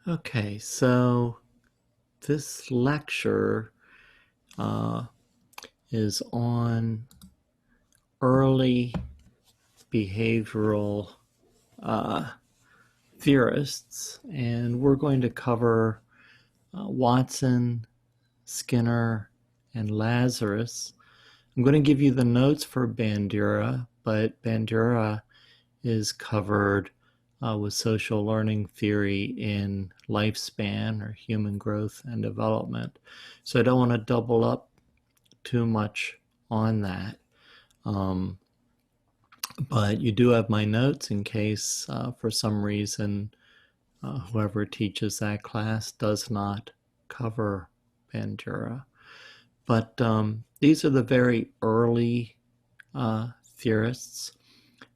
Okay, so this lecture uh, is on early behavioral uh, theorists, and we're going to cover Watson, Skinner, and Lazarus. I'm going to give you the notes for Bandura, but Bandura is covered with social learning theory in lifespan or human growth and development. So I don't want to double up too much on that. Um, but you do have my notes in case, for some reason, whoever teaches that class does not cover Bandura. But these are the very early theorists.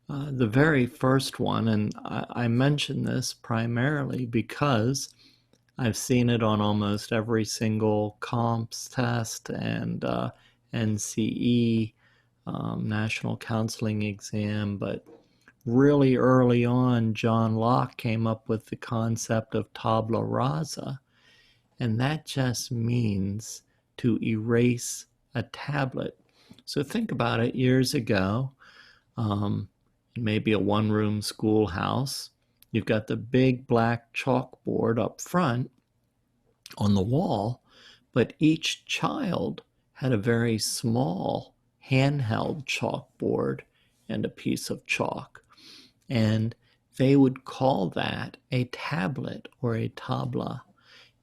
The very first one, and I mention this primarily because I've seen it on almost every single comps test and NCE, National Counseling Exam, but really early on, John Locke came up with the concept of tabula rasa, and that just means to erase a tablet. So think about it years ago, um, maybe a one-room schoolhouse. You've got the big black chalkboard up front on the wall, but each child had a very small handheld chalkboard and a piece of chalk. And they would call that a tablet or a tabla.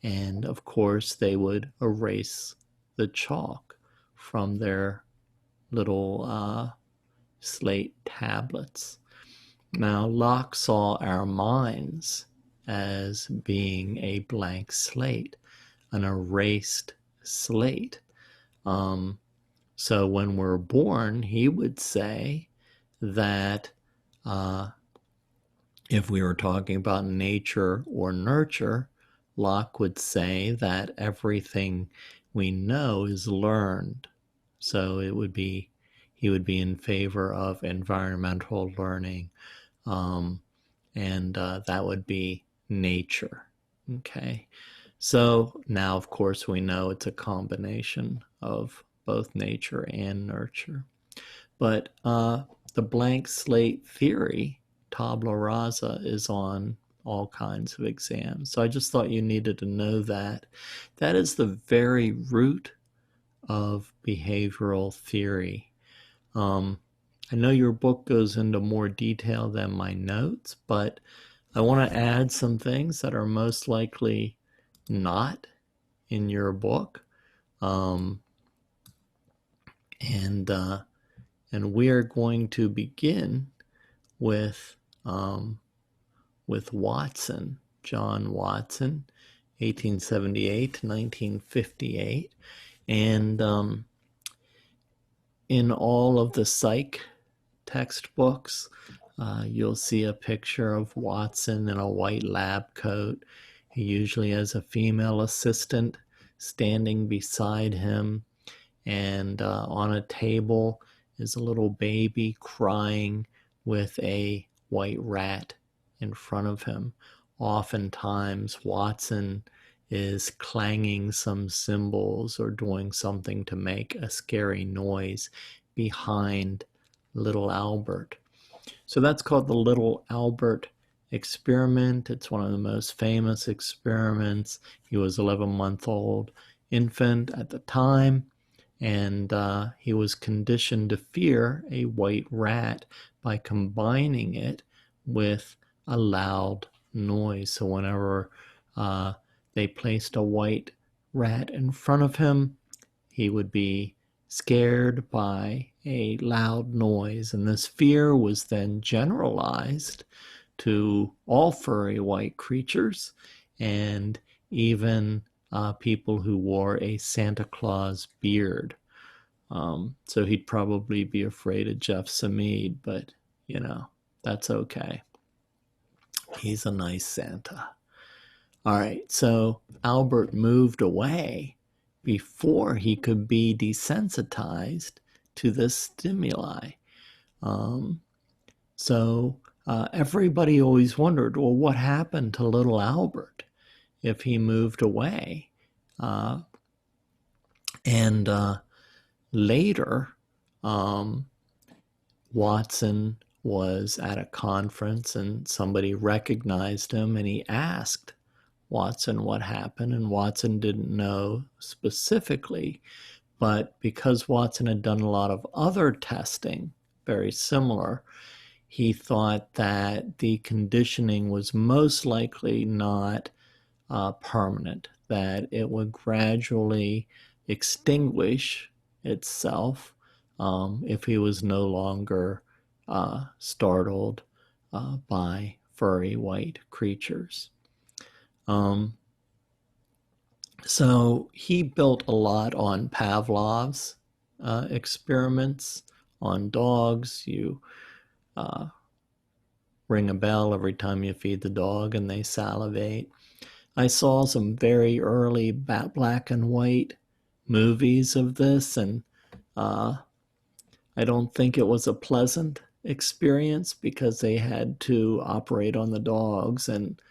And of course, they would erase the chalk from their little slate tablets. Now, Locke saw our minds as being a blank slate, an erased slate. Um, so when we're born, he would say that if we were talking about nature or nurture, Locke would say that everything we know is learned. So he would be in favor of environmental learning, um, and that would be nature. Okay. So now, of course, we know it's a combination of both nature and nurture. But the blank slate theory, tabula rasa, is on all kinds of exams. So I just thought you needed to know that. That is the very root of behavioral theory. I know your book goes into more detail than my notes, but I want to add some things that are most likely not in your book. Um, and we are going to begin with um, Watson, John Watson, 1878 to 1958, and in all of the psych textbooks, you'll see a picture of Watson in a white lab coat. He usually has a female assistant standing beside him, and on a table is a little baby crying with a white rat in front of him. Oftentimes, Watson is clanging some cymbals or doing something to make a scary noise behind little Albert. So that's called the little Albert experiment. It's one of the most famous experiments. He was 11-month-old infant at the time, and he was conditioned to fear a white rat by combining it with a loud noise. So whenever they placed a white rat in front of him, he would be scared by a loud noise. And this fear was then generalized to all furry white creatures and even people who wore a Santa Claus beard. So he'd probably be afraid of Jeff Samid, but you know, that's okay. He's a nice Santa. All right, so Albert moved away before he could be desensitized to this stimuli. Um, so everybody always wondered, well, what happened to little Albert? if he moved away. And later, Watson was at a conference and somebody recognized him, and he asked Watson what happened, and Watson didn't know specifically, but because Watson had done a lot of other testing, very similar, he thought that the conditioning was most likely not permanent, that it would gradually extinguish itself if he was no longer startled by furry white creatures. So he built a lot on Pavlov's experiments on dogs. You ring a bell every time you feed the dog and they salivate. I saw some very early black and white movies of this, and I don't think it was a pleasant experience because they had to operate on the dogs and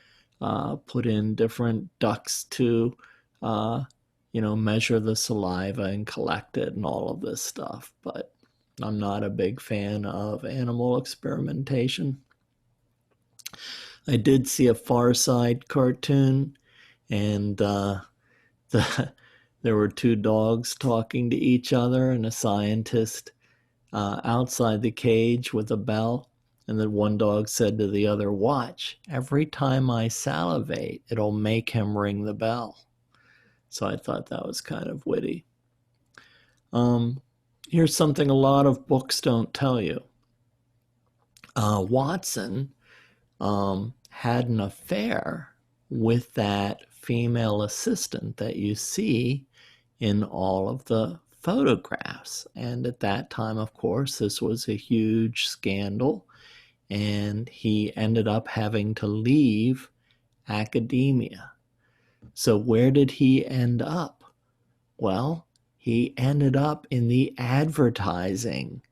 put in different ducts to, measure the saliva and collect it and all of this stuff. But I'm not a big fan of animal experimentation. I did see a Far Side cartoon, and there were two dogs talking to each other, and a scientist outside the cage with a bell. And then one dog said to the other, "Watch, every time I salivate, it'll make him ring the bell." So I thought that was kind of witty. Here's something a lot of books don't tell you. Watson had an affair with that female assistant that you see in all of the photographs. And at that time, of course, this was a huge scandal, and he ended up having to leave academia. So where did he end up? Well, he ended up in the advertising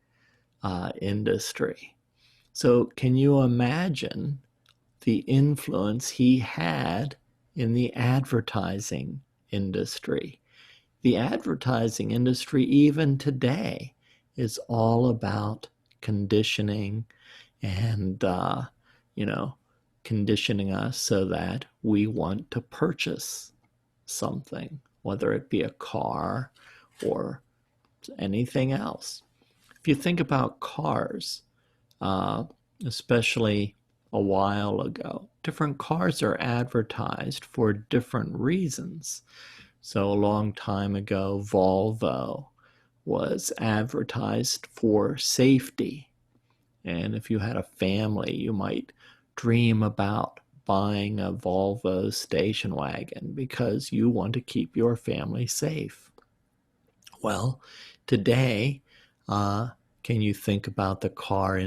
industry. So can you imagine the influence he had in the advertising industry? The advertising industry, even today, is all about conditioning and, conditioning us so that we want to purchase something, whether it be a car or anything else. If you think about cars, especially a while ago, different cars are advertised for different reasons. So a long time ago, Volvo was advertised for safety. And if you had a family, you might dream about buying a Volvo station wagon because you want to keep your family safe. Well, today, can you think about the car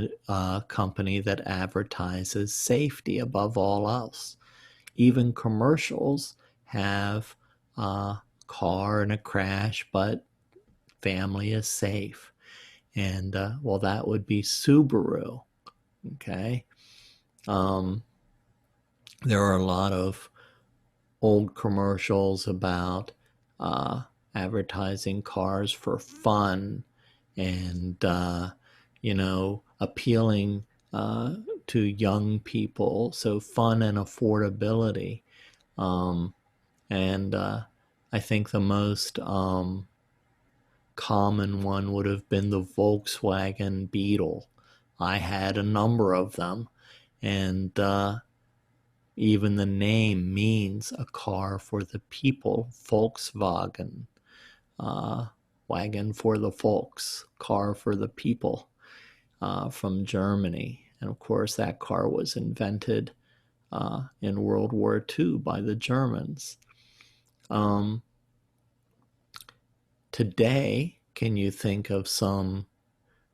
company that advertises safety above all else? Even commercials have a car in a crash, but family is safe. And, that would be Subaru. Okay. There are a lot of old commercials about advertising cars for fun and, appealing to young people. So fun and affordability. And I think the most common one would have been the Volkswagen Beetle. I had a number of them, and even the name means a car for the people. Volkswagen, wagon for the folks, car for the people, from Germany. And of course, that car was invented in World War II by the Germans. Today, can you think of some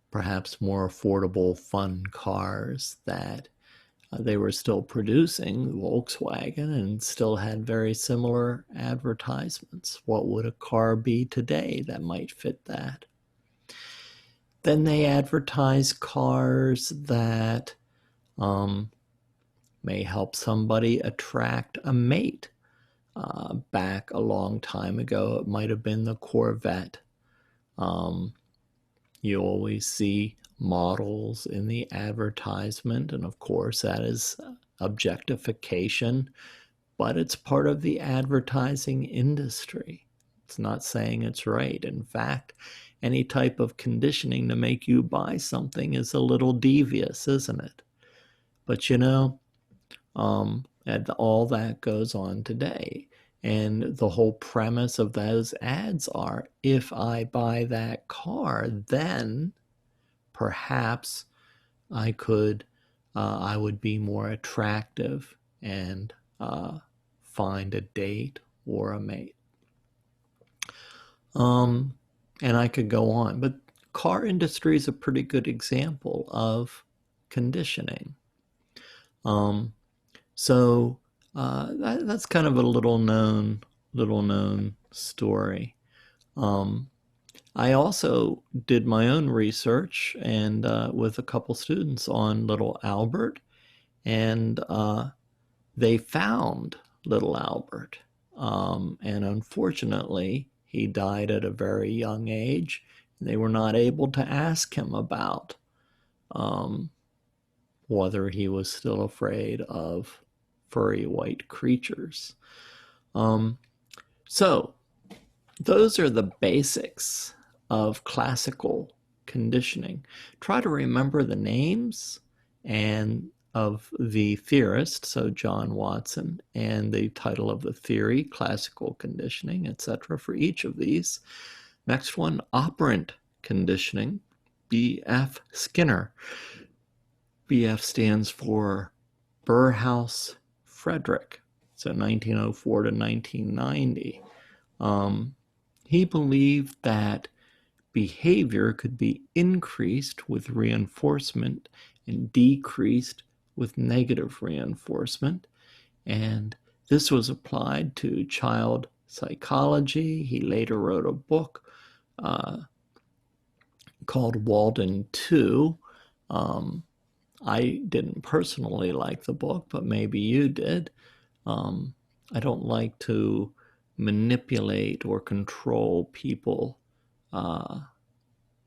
perhaps more affordable, fun cars that they were still producing, Volkswagen, and still had very similar advertisements? What would a car be today that might fit that? Then they advertise cars that may help somebody attract a mate. back a long time ago. It might have been the Corvette. You always see models in the advertisement, and of course, that is objectification, but it's part of the advertising industry. It's not saying it's right. In fact, any type of conditioning to make you buy something is a little devious, isn't it? But and all that goes on today. And the whole premise of those ads are, if I buy that car, then perhaps I would be more attractive and find a date or a mate. And I could go on, but car industry is a pretty good example of conditioning. So that's kind of a little known story. I also did my own research and with a couple students on little Albert, and they found little Albert. And unfortunately, he died at a very young age. They were not able to ask him about whether he was still afraid of furry white creatures. So those are the basics of classical conditioning. Try to remember the names and of the theorist, so John Watson, and the title of the theory, classical conditioning, etc., for each of these. Next one, operant conditioning, B.F. Skinner. B.F. stands for Burhouse Frederick, so 1904 to 1990. He believed that behavior could be increased with reinforcement and decreased with negative reinforcement. And this was applied to child psychology. He later wrote a book called Walden 2. I didn't personally like the book, but maybe you did. I don't like to manipulate or control people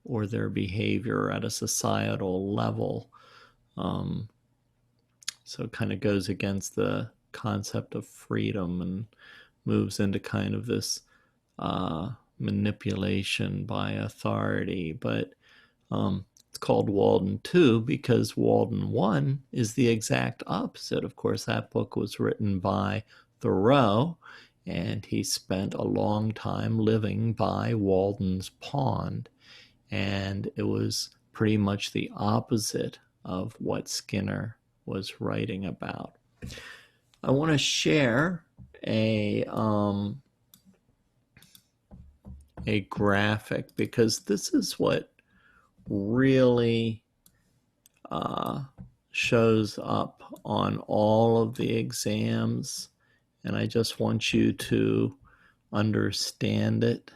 or their behavior at a societal level. So it kind of goes against the concept of freedom and moves into kind of this manipulation by authority. But it's called Walden 2 because Walden 1 is the exact opposite. Of course, that book was written by Thoreau, and he spent a long time living by Walden's Pond, and it was pretty much the opposite of what Skinner was writing about. I want to share a graphic because this is what really shows up on all of the exams, and I just want you to understand it.